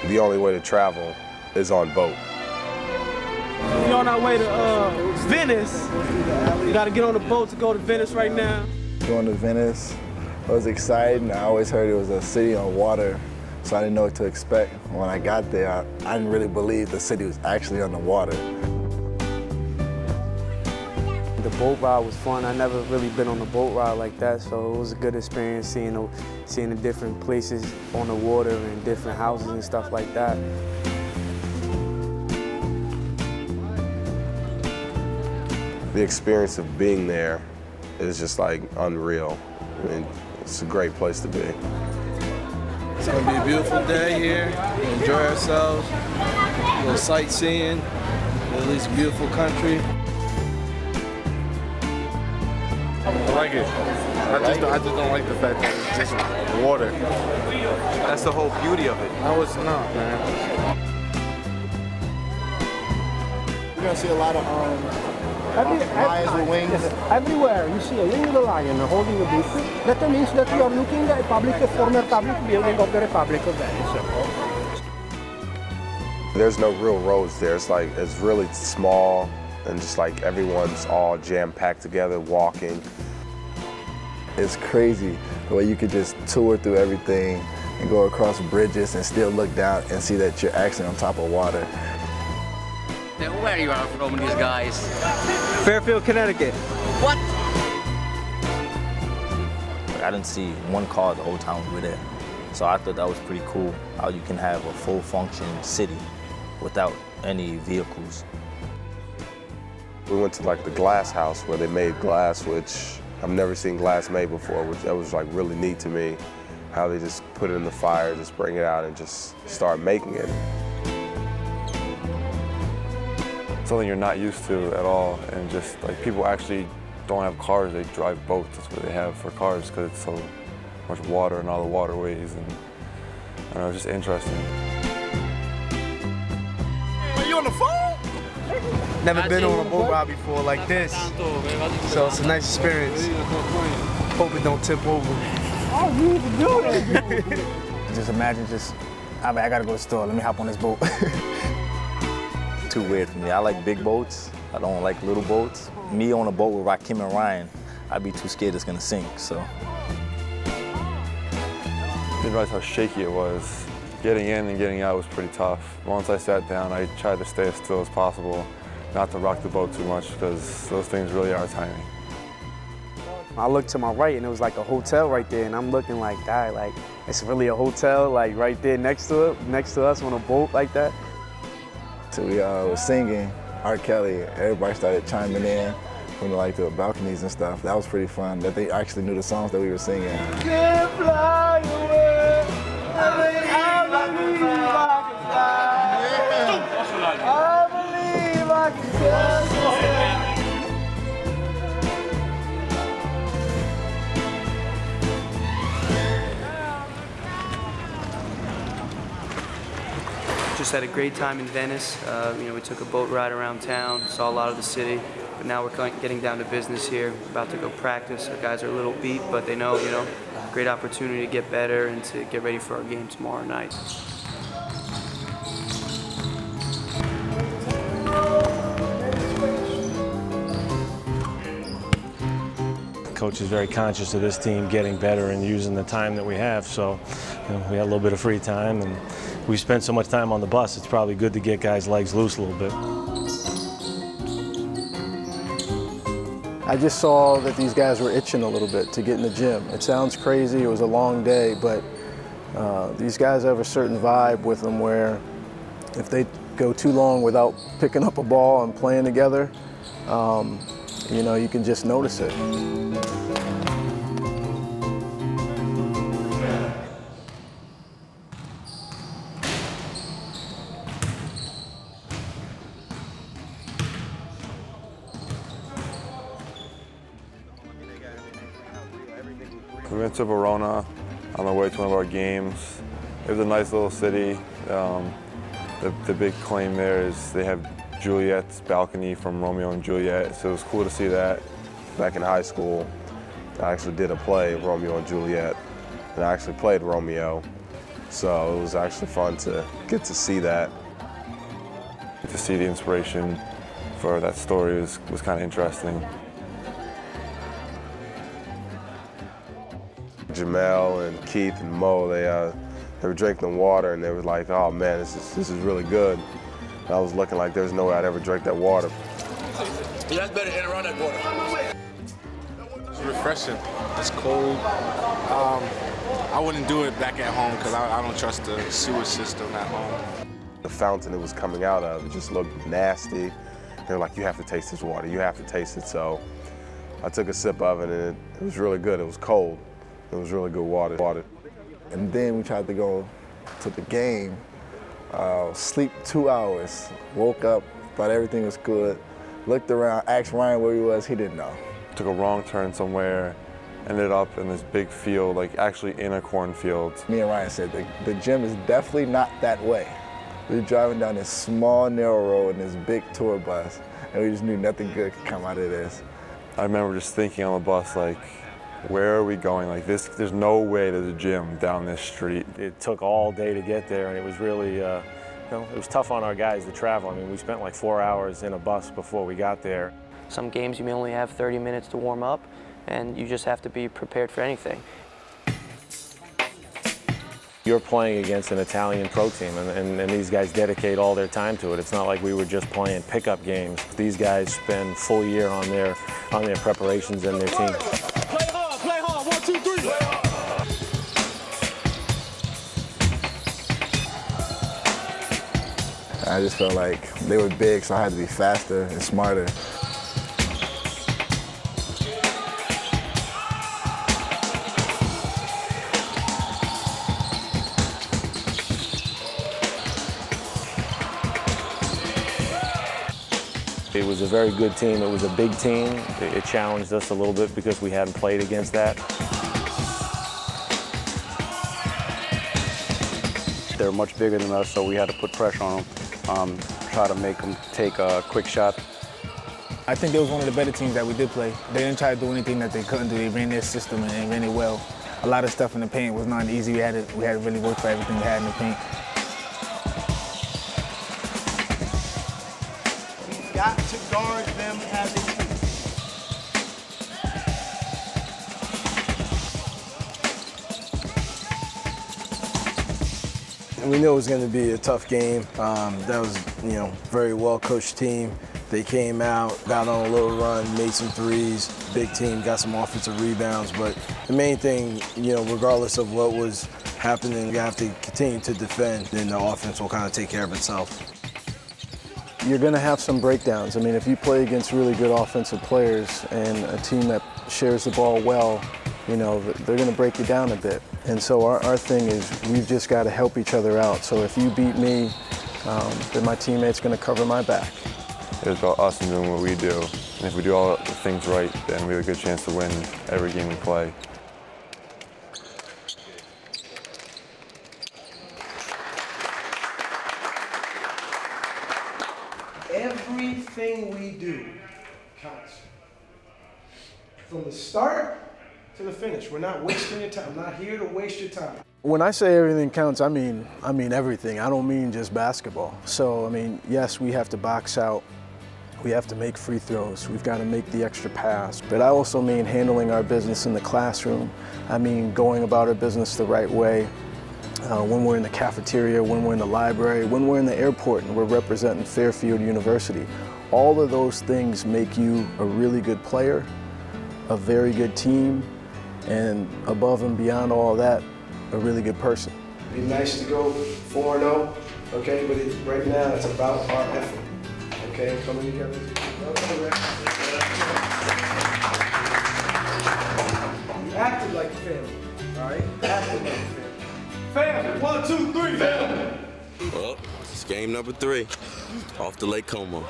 The only way to travel is on boat. We're on our way to Venice. We got to get on the boat to go to Venice right now. Going to Venice was exciting. I always heard it was a city on water, so I didn't know what to expect. When I got there, I didn't really believe the city was actually on the water. The boat ride was fun. I never really been on a boat ride like that, so it was a good experience seeing the different places on the water and different houses and stuff like that. The experience of being there is just like unreal. I mean, it's a great place to be. It's going to be a beautiful day here. We'll enjoy ourselves, a little sightseeing, Italy's a beautiful country. I like it. I just don't like the fact that it's just water. That's the whole beauty of it. No, it's not, man. You're gonna see a lot of lions with wings. Everywhere you see a little lion holding a book, that means that you are looking at a former public building of the Republic of Venice. There's no real roads there. It's really small, and just like everyone's all jam-packed together, walking. It's crazy the way you could just tour through everything and go across bridges and still look down and see that you're actually on top of water. Where you are from, these guys? Fairfield, Connecticut. What? I didn't see one car the whole time we were there. So I thought that was pretty cool, how you can have a full function city without any vehicles. We went to like the glass house where they made glass, which I've never seen glass made before, which that was like really neat to me. How they just put it in the fire, just bring it out and just start making it. Something you're not used to at all, and just like people actually don't have cars, they drive boats. That's what they have for cars because it's so much water and all the waterways, and I don't know, it's just interesting. Are you on the phone? Never been on a boat ride before like this, so it's a nice experience. Hope it don't tip over. Oh, you need to do that. Just imagine I gotta go to the store, let me hop on this boat. Too weird for me. I like big boats. I don't like little boats. Me on a boat with Rakim and Ryan, I'd be too scared it's gonna sink, so. Didn't realize how shaky it was. Getting in and getting out was pretty tough. Once I sat down, I tried to stay as still as possible, not to rock the boat too much because those things really are tiny. I looked to my right and it was like a hotel right there, and I'm looking like, God, like it's really a hotel like right there next to us on a boat like that. So we was singing R. Kelly. Everybody started chiming in from like the balconies and stuff. That was pretty fun that they actually knew the songs that we were singing. Can't fly away. I believe I can fly. I believe I can fly. Just had a great time in Venice. We took a boat ride around town, saw a lot of the city, but now we're getting down to business here. We're about to go practice. Our guys are a little beat, but they know, great opportunity to get better and to get ready for our game tomorrow night. Coach is very conscious of this team getting better and using the time that we have, so we had a little bit of free time, and we spent so much time on the bus, it's probably good to get guys' legs loose a little bit. I just saw that these guys were itching a little bit to get in the gym. It sounds crazy, it was a long day, but these guys have a certain vibe with them where if they go too long without picking up a ball and playing together, you can just notice it. We went to Verona on the way to one of our games. It was a nice little city. The big claim there is they have Juliet's balcony from Romeo and Juliet, so it was cool to see that. Back in high school, I actually did a play, Romeo and Juliet, and I actually played Romeo. So it was actually fun to get to see that. To see the inspiration for that story was kind of interesting. Jamel and Keith and Mo, they were drinking the water and they were like, oh man, this is really good. And I was looking like there's no way I'd ever drink that water. Yeah, that's better in around that water. It's refreshing. It's cold. I wouldn't do it back at home because I don't trust the sewer system at home. The fountain it was coming out of, it just looked nasty. They were like, you have to taste this water, you have to taste it. So I took a sip of it and it was really good. It was cold. It was really good water. And then we tried to go to the game, sleep 2 hours, woke up, thought everything was good, looked around, asked Ryan where he was, he didn't know. Took a wrong turn somewhere, ended up in this big field, like actually in a cornfield. Me and Ryan said the gym is definitely not that way. We were driving down this small, narrow road in this big tour bus, and we just knew nothing good could come out of this. I remember just thinking on the bus, like, where are we going? Like this, there's no way there's a gym down this street. It took all day to get there, and it was really, it was tough on our guys to travel. I mean, we spent like 4 hours in a bus before we got there. Some games you may only have 30 minutes to warm up, and you just have to be prepared for anything. You're playing against an Italian pro team, and these guys dedicate all their time to it. It's not like we were just playing pickup games. These guys spend full year on their preparations and their team. Play hard, 1, 2, 3. I just felt like they were big, so I had to be faster and smarter. It was a very good team. It was a big team. It challenged us a little bit because we hadn't played against that. They're much bigger than us, so we had to put pressure on them, try to make them take a quick shot. I think they was one of the better teams that we did play. They didn't try to do anything that they couldn't do. They ran their system and ran it well. A lot of stuff in the paint was not easy. We had to really work for everything we had in the paint. Got to guard them as a team. We knew it was going to be a tough game. That was, very well-coached team. They came out, got on a little run, made some threes. Big team, got some offensive rebounds. But the main thing, regardless of what was happening, you have to continue to defend, then the offense will kind of take care of itself. You're going to have some breakdowns. I mean, if you play against really good offensive players and a team that shares the ball well, they're going to break you down a bit. And so our thing is we've just got to help each other out. So if you beat me, then my teammate's going to cover my back. It's about us and doing what we do. And if we do all the things right, then we have a good chance to win every game we play. Everything we do counts. From the start to the finish. We're not wasting your time. I'm not here to waste your time. When I say everything counts, I mean everything. I don't mean just basketball. So, yes, we have to box out. We have to make free throws. We've got to make the extra pass. But I also mean handling our business in the classroom. I mean going about our business the right way. When we're in the cafeteria, when we're in the library, when we're in the airport and we're representing Fairfield University. All of those things make you a really good player, a very good team, and above and beyond all that, a really good person. It'd be nice to go 4-0, okay, but right now it's about our effort, okay, coming together. You acted like a family, all right? Acted like a family. Family, 1, 2, 3, family! Well, it's game number 3, off to Lake Como.